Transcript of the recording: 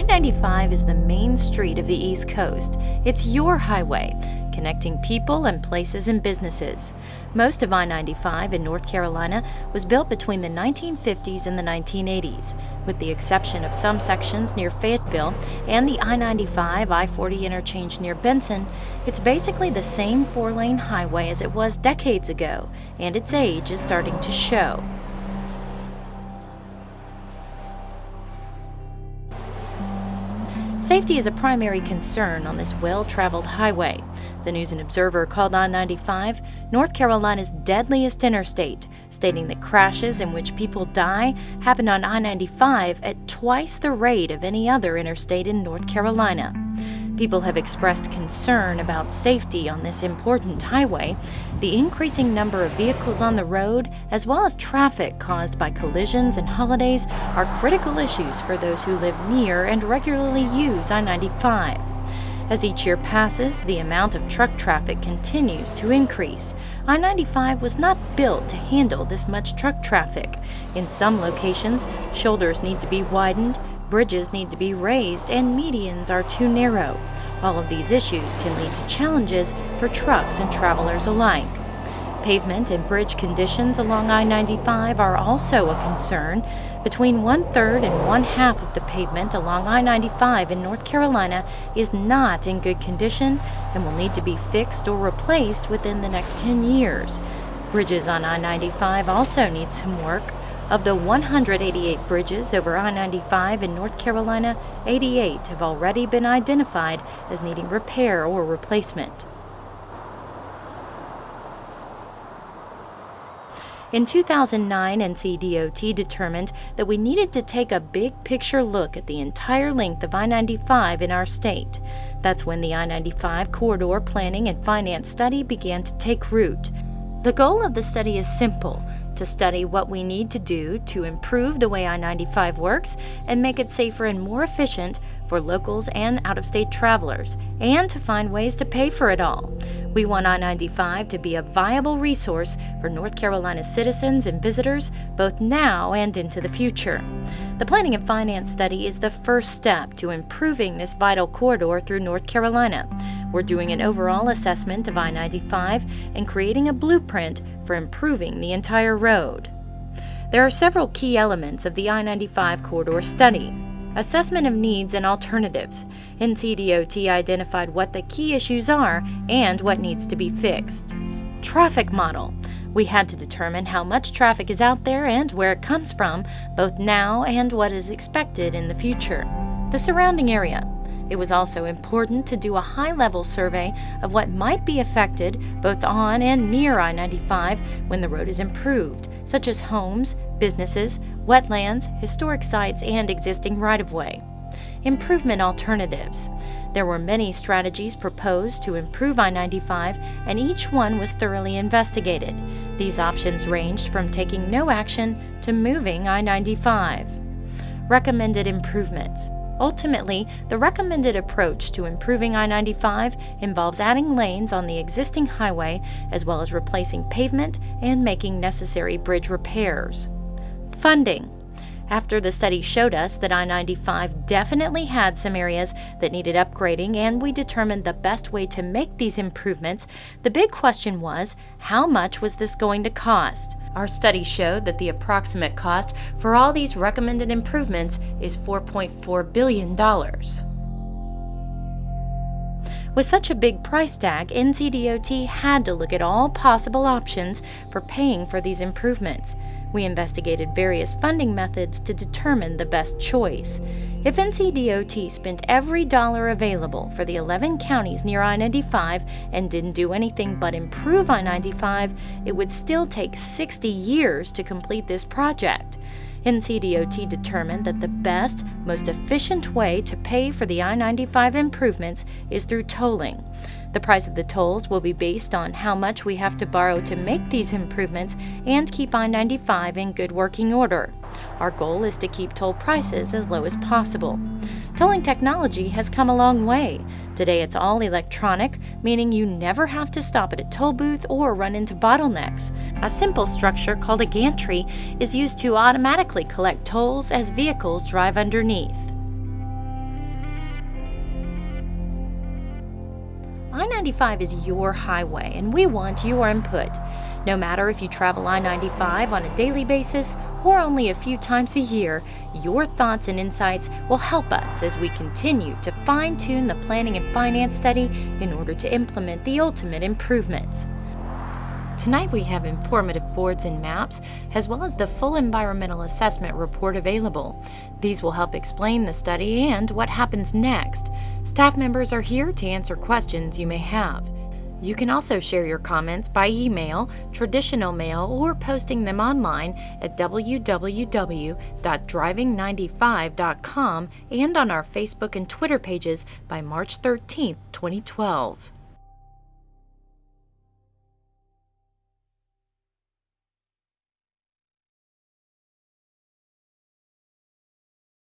I-95 is the main street of the East Coast. It's your highway, connecting people and places and businesses. Most of I-95 in North Carolina was built between the 1950s and the 1980s, with the exception of some sections near Fayetteville and the I-95 I-40 interchange near Benson. It's basically the same four-lane highway as it was decades ago, and its age is starting to show. Safety is a primary concern on this well-traveled highway. The News and Observer called I-95 North Carolina's deadliest interstate, stating that crashes in which people die happen on I-95 at twice the rate of any other interstate in North Carolina. People have expressed concern about safety on this important highway. The increasing number of vehicles on the road, as well as traffic caused by collisions and holidays, are critical issues for those who live near and regularly use I-95. As each year passes, the amount of truck traffic continues to increase. I-95 was not built to handle this much truck traffic. In some locations, shoulders need to be widened, bridges need to be raised, and medians are too narrow. All of these issues can lead to challenges for trucks and travelers alike. Pavement and bridge conditions along I-95 are also a concern. Between 1/3 and 1/2 of the pavement along I-95 in North Carolina is not in good condition and will need to be fixed or replaced within the next 10 years. Bridges on I-95 also need some work. Of the 188 bridges over I-95 in North Carolina, 88 have already been identified as needing repair or replacement. In 2009, NCDOT determined that we needed to take a big-picture look at the entire length of I-95 in our state. That's when the I-95 Corridor Planning and Finance Study began to take root. The goal of the study is simple: to study what we need to do to improve the way I-95 works and make it safer and more efficient for locals and out-of-state travelers, and to find ways to pay for it all. We want I-95 to be a viable resource for North Carolina's citizens and visitors, both now and into the future. The Planning and Finance Study is the first step to improving this vital corridor through North Carolina. We're doing an overall assessment of I-95 and creating a blueprint for improving the entire road. There are several key elements of the I-95 corridor study. Assessment of needs and alternatives. NCDOT identified what the key issues are and what needs to be fixed. Traffic model. We had to determine how much traffic is out there and where it comes from, both now and what is expected in the future. The surrounding area. It was also important to do a high-level survey of what might be affected both on and near I-95 when the road is improved, such as homes, businesses, wetlands, historic sites, and existing right-of-way. Improvement alternatives. There were many strategies proposed to improve I-95, and each one was thoroughly investigated. These options ranged from taking no action to moving I-95. Recommended improvements. Ultimately, the recommended approach to improving I-95 involves adding lanes on the existing highway, as well as replacing pavement and making necessary bridge repairs. Funding. After the study showed us that I-95 definitely had some areas that needed upgrading, and we determined the best way to make these improvements, the big question was, how much was this going to cost? Our study showed that the approximate cost for all these recommended improvements is $4.4 billion. With such a big price tag, NCDOT had to look at all possible options for paying for these improvements. We investigated various funding methods to determine the best choice. If NCDOT spent every dollar available for the 11 counties near I-95 and didn't do anything but improve I-95, it would still take 60 years to complete this project. NCDOT determined that the best, most efficient way to pay for the I-95 improvements is through tolling. The price of the tolls will be based on how much we have to borrow to make these improvements and keep I-95 in good working order. Our goal is to keep toll prices as low as possible. Tolling technology has come a long way. Today it's all electronic, meaning you never have to stop at a toll booth or run into bottlenecks. A simple structure called a gantry is used to automatically collect tolls as vehicles drive underneath. I-95 is your highway, and we want your input. No matter if you travel I-95 on a daily basis or only a few times a year, your thoughts and insights will help us as we continue to fine-tune the planning and finance study in order to implement the ultimate improvements. Tonight we have informative boards and maps, as well as the full environmental assessment report available. These will help explain the study and what happens next. Staff members are here to answer questions you may have. You can also share your comments by email, traditional mail, or posting them online at www.driving95.com and on our Facebook and Twitter pages by March 13, 2012.